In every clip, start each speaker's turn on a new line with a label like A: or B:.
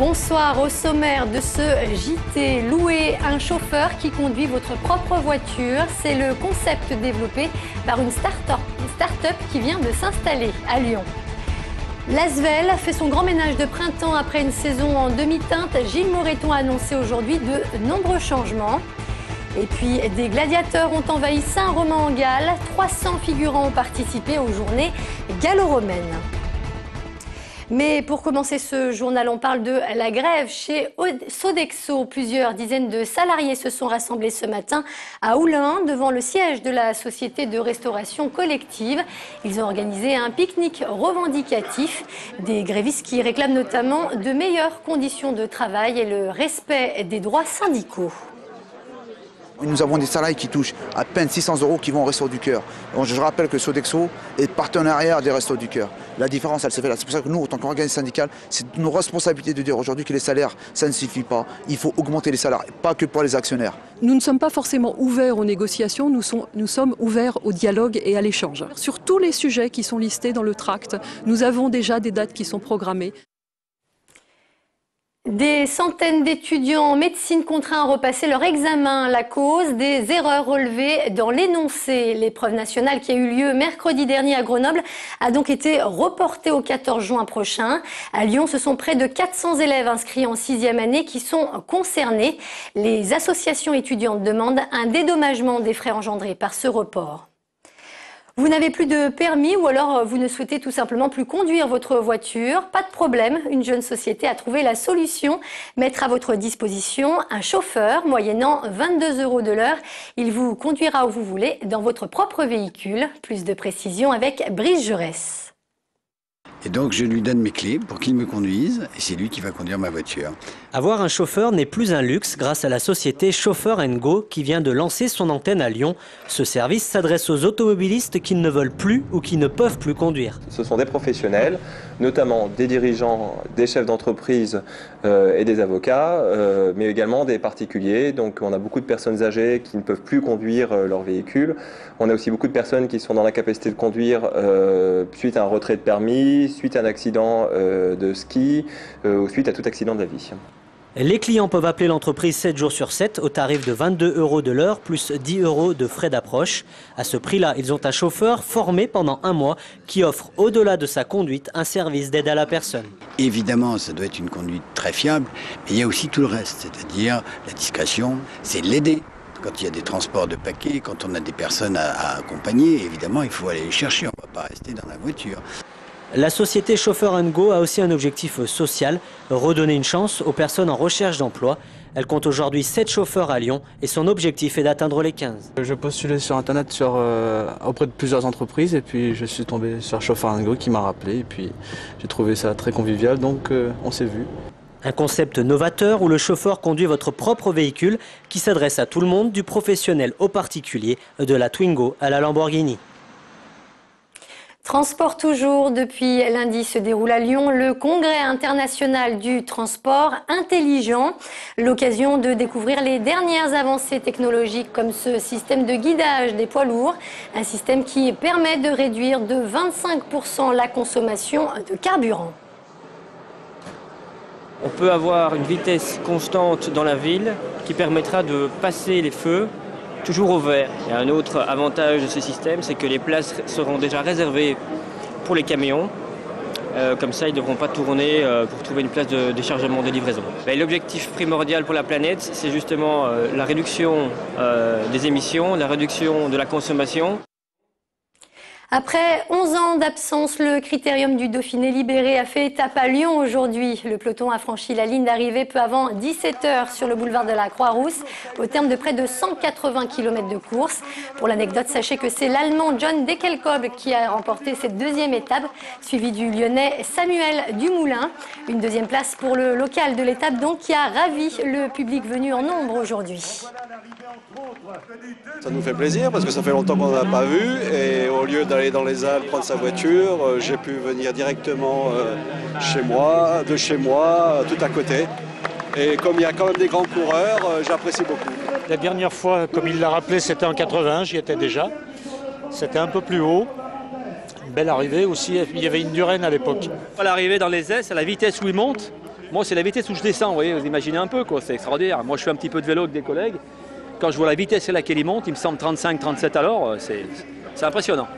A: Bonsoir, au sommaire de ce JT, louer un chauffeur qui conduit votre propre voiture. C'est le concept développé par une start-up qui vient de s'installer à Lyon. L'Asvel fait son grand ménage de printemps après une saison en demi-teinte. Gilles Moreton a annoncé aujourd'hui de nombreux changements. Et puis, des gladiateurs ont envahi Saint-Romain-en-Galles. 300 figurants ont participé aux journées gallo-romaines. Mais pour commencer ce journal, on parle de la grève chez Sodexo. Plusieurs dizaines de salariés se sont rassemblés ce matin à Oulin, devant le siège de la société de restauration collective. Ils ont organisé un pique-nique revendicatif. Des grévistes qui réclament notamment de meilleures conditions de travail et le respect des droits syndicaux.
B: Nous avons des salariés qui touchent à peine 600 € qui vont au Resto du Cœur. Donc je rappelle que Sodexo est partenariat des Restos du Cœur. La différence, elle se fait là. C'est pour ça que nous, en tant qu'organisme syndical, c'est nos responsabilités de dire aujourd'hui que les salaires, ça ne suffit pas. Il faut augmenter les salaires, pas que pour les actionnaires.
C: Nous ne sommes pas forcément ouverts aux négociations, nous sommes ouverts au dialogue et à l'échange. Sur tous les sujets qui sont listés dans le tract, nous avons déjà des dates qui sont programmées.
A: Des centaines d'étudiants en médecine contraints à repasser leur examen. La cause, des erreurs relevées dans l'énoncé. L'épreuve nationale qui a eu lieu mercredi dernier à Grenoble a donc été reportée au 14 juin prochain. À Lyon, ce sont près de 400 élèves inscrits en 6e année qui sont concernés. Les associations étudiantes demandent un dédommagement des frais engendrés par ce report. Vous n'avez plus de permis ou alors vous ne souhaitez tout simplement plus conduire votre voiture. Pas de problème, une jeune société a trouvé la solution. Mettre à votre disposition un chauffeur moyennant 22 € de l'heure. Il vous conduira où vous voulez dans votre propre véhicule. Plus de précisions avec Brice Jaurès.
D: Et donc je lui donne mes clés pour qu'il me conduise et c'est lui qui va conduire ma voiture.
E: Avoir un chauffeur n'est plus un luxe grâce à la société Chauffeur & Go qui vient de lancer son antenne à Lyon. Ce service s'adresse aux automobilistes qui ne veulent plus ou qui ne peuvent plus conduire.
F: Ce sont des professionnels, notamment des dirigeants, des chefs d'entreprise et des avocats, mais également des particuliers. Donc on a beaucoup de personnes âgées qui ne peuvent plus conduire leur véhicule. On a aussi beaucoup de personnes qui sont dans l'incapacité de conduire suite à un retrait de permis, suite à un accident de ski ou suite à tout accident de la vie.
E: Les clients peuvent appeler l'entreprise 7 jours sur 7 au tarif de 22 € de l'heure plus 10 € de frais d'approche. À ce prix-là, ils ont un chauffeur formé pendant un mois qui offre au-delà de sa conduite un service d'aide à la personne.
D: Évidemment, ça doit être une conduite très fiable, mais il y a aussi tout le reste, c'est-à-dire la discrétion, c'est l'aider. Quand il y a des transports de paquets, quand on a des personnes à accompagner, évidemment, il faut aller les chercher, on ne va pas rester dans la voiture.
E: La société Chauffeur & Go a aussi un objectif social, redonner une chance aux personnes en recherche d'emploi. Elle compte aujourd'hui 7 chauffeurs à Lyon et son objectif est d'atteindre les 15.
G: Je postulais sur internet auprès de plusieurs entreprises et puis je suis tombé sur Chauffeur & Go qui m'a rappelé et puis j'ai trouvé ça très convivial donc on s'est vu.
E: Un concept novateur où le chauffeur conduit votre propre véhicule qui s'adresse à tout le monde, du professionnel au particulier, de la Twingo à la Lamborghini.
A: Transport toujours, depuis lundi se déroule à Lyon le congrès international du transport intelligent. L'occasion de découvrir les dernières avancées technologiques comme ce système de guidage des poids lourds. Un système qui permet de réduire de 25% la consommation de carburant.
H: On peut avoir une vitesse constante dans la ville qui permettra de passer les feux toujours au vert. Et un autre avantage de ce système, c'est que les places seront déjà réservées pour les camions. Comme ça, ils ne devront pas tourner pour trouver une place de déchargement de livraison. L'objectif primordial pour la planète, c'est justement la réduction des émissions, la réduction de la consommation.
A: Après 11 ans d'absence, le critérium du Dauphiné libéré a fait étape à Lyon aujourd'hui. Le peloton a franchi la ligne d'arrivée peu avant 17 h sur le boulevard de la Croix-Rousse, au terme de près de 180 km de course. Pour l'anecdote, sachez que c'est l'Allemand John Dekelkob qui a remporté cette deuxième étape, suivi du Lyonnais Samuel Dumoulin. Une deuxième place pour le local de l'étape, donc, qui a ravi le public venu en nombre aujourd'hui.
I: Ça nous fait plaisir parce que ça fait longtemps qu'on n'a pas vu et au lieu d'aller dans les Alpes prendre sa voiture, j'ai pu venir directement de chez moi, tout à côté. Et comme il y a quand même des grands coureurs, j'apprécie beaucoup.
J: La dernière fois, comme il l'a rappelé, c'était en 80, j'y étais déjà. C'était un peu plus haut. Une belle arrivée aussi, il y avait une Duren à l'époque.
K: L'arrivée dans les airs, c'est la vitesse où il monte. Moi, c'est la vitesse où je descends, vous voyez, vous imaginez un peu, quoi, c'est extraordinaire. Moi, je fais un petit peu de vélo avec des collègues. Quand je vois la vitesse à laquelle il monte, il me semble 35-37 à l'heure, c'est impressionnant.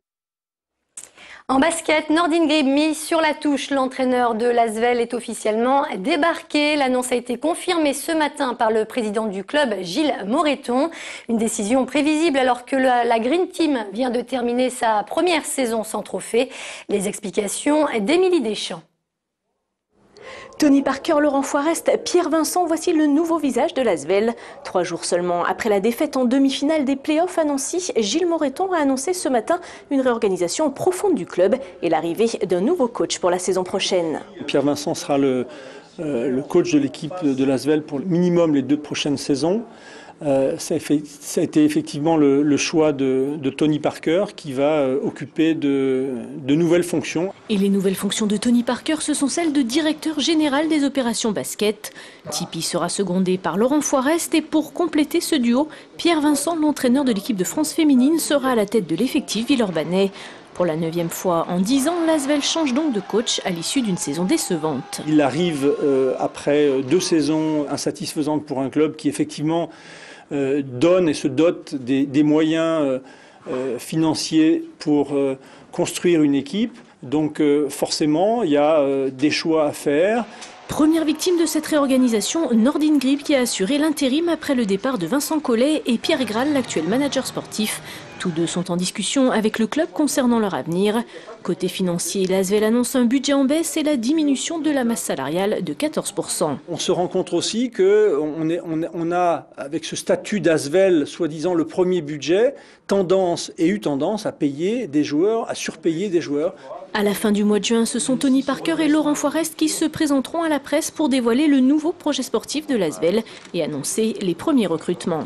A: En basket, Nordin Grib mis sur la touche. L'entraîneur de l'Asvel est officiellement débarqué. L'annonce a été confirmée ce matin par le président du club, Gilles Moreton. Une décision prévisible alors que la Green Team vient de terminer sa première saison sans trophée. Les explications d'Émilie Deschamps.
L: Tony Parker, Laurent Forest, Pierre Vincent, voici le nouveau visage de l'Asvel. 3 jours seulement après la défaite en demi-finale des playoffs à Nancy, Gilles Moreton a annoncé ce matin une réorganisation profonde du club et l'arrivée d'un nouveau coach pour la saison prochaine.
M: Pierre Vincent sera le coach de l'équipe de l'Asvel pour minimum les 2 prochaines saisons. Ça a été effectivement le choix de Tony Parker qui va occuper de nouvelles fonctions.
L: Et les nouvelles fonctions de Tony Parker, ce sont celles de directeur général des opérations basket. Tipeee sera secondé par Laurent Forest et pour compléter ce duo, Pierre Vincent, l'entraîneur de l'équipe de France féminine, sera à la tête de l'effectif villeurbanais. Pour la 9e fois en 10 ans, l'Asvel change donc de coach à l'issue d'une saison décevante.
M: Il arrive après 2 saisons insatisfaisantes pour un club qui effectivement donne et se dote des moyens financiers pour construire une équipe. Donc forcément, il y a des choix à faire.
L: Première victime de cette réorganisation, Nordin Grib qui a assuré l'intérim après le départ de Vincent Collet et Pierre Graal, l'actuel manager sportif. Tous deux sont en discussion avec le club concernant leur avenir. Côté financier, l'Asvel annonce un budget en baisse et la diminution de la masse salariale de 14%.
M: On se rend compte aussi qu'on a, avec ce statut d'Asvel, soi-disant le premier budget, eu tendance à payer des joueurs, à surpayer des joueurs.
L: À la fin du mois de juin, ce sont Tony Parker et Laurent Forest qui se présenteront à la presse pour dévoiler le nouveau projet sportif de l'Asvel et annoncer les premiers recrutements.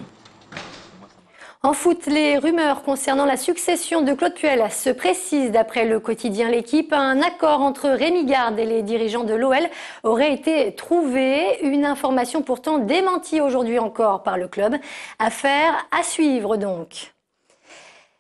A: En foot, les rumeurs concernant la succession de Claude Puel se précisent. D'après le quotidien L'Équipe, un accord entre Rémi Garde et les dirigeants de l'OL aurait été trouvé. Une information pourtant démentie aujourd'hui encore par le club. Affaire à suivre donc.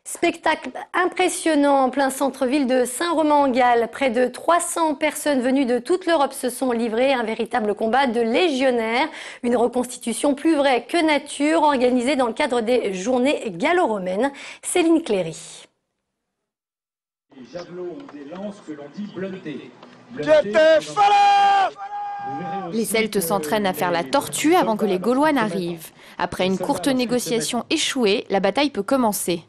A: Spectacle impressionnant en plein centre-ville de Saint-Romain-en-Galles. Près de 300 personnes venues de toute l'Europe se sont livrées à un véritable combat de légionnaires. Une reconstitution plus vraie que nature organisée dans le cadre des journées gallo-romaines. Céline Cléry.
N: Les Celtes s'entraînent à faire la tortue avant que les Gaulois n'arrivent. Après une courte négociation échouée, la bataille peut commencer.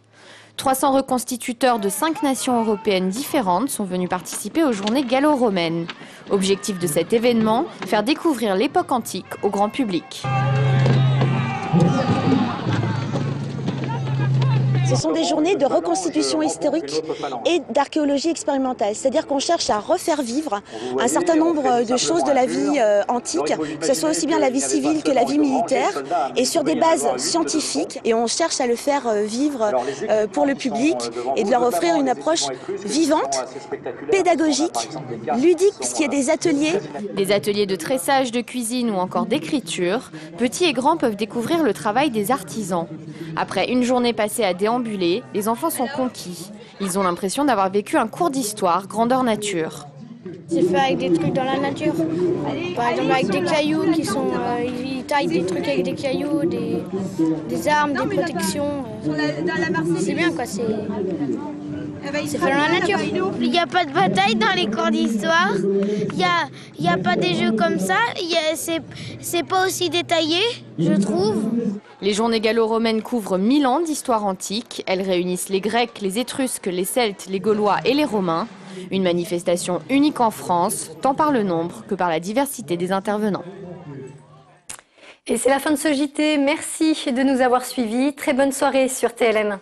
N: 300 reconstituteurs de 5 nations européennes différentes sont venus participer aux journées gallo-romaines. Objectif de cet événement, faire découvrir l'époque antique au grand public.
O: Ce sont des journées de reconstitution historique et d'archéologie expérimentale. C'est-à-dire qu'on cherche à refaire vivre un certain nombre de choses de la vie antique, que ce soit aussi bien la vie civile que la vie militaire, et sur des bases scientifiques. Et on cherche à le faire vivre pour le public et de leur offrir une approche vivante, pédagogique, ludique, puisqu'il y a des ateliers.
N: Des ateliers de tressage, de cuisine ou encore d'écriture. Petits et grands peuvent découvrir le travail des artisans. Après une journée passée à déambuler, les enfants sont conquis. Ils ont l'impression d'avoir vécu un cours d'histoire, grandeur nature.
P: C'est fait avec des trucs dans la nature. Par exemple avec des cailloux qui sont... ils taillent des trucs avec des cailloux, des armes, des protections. C'est bien quoi, c'est fait dans la nature.
Q: Il n'y a pas de bataille dans les cours d'histoire. Il n'y a pas des jeux comme ça. C'est pas aussi détaillé, je trouve.
N: Les journées gallo-romaines couvrent 1000 ans d'histoire antique. Elles réunissent les Grecs, les Étrusques, les Celtes, les Gaulois et les Romains. Une manifestation unique en France, tant par le nombre que par la diversité des intervenants.
A: Et c'est la fin de ce JT. Merci de nous avoir suivis. Très bonne soirée sur TLM.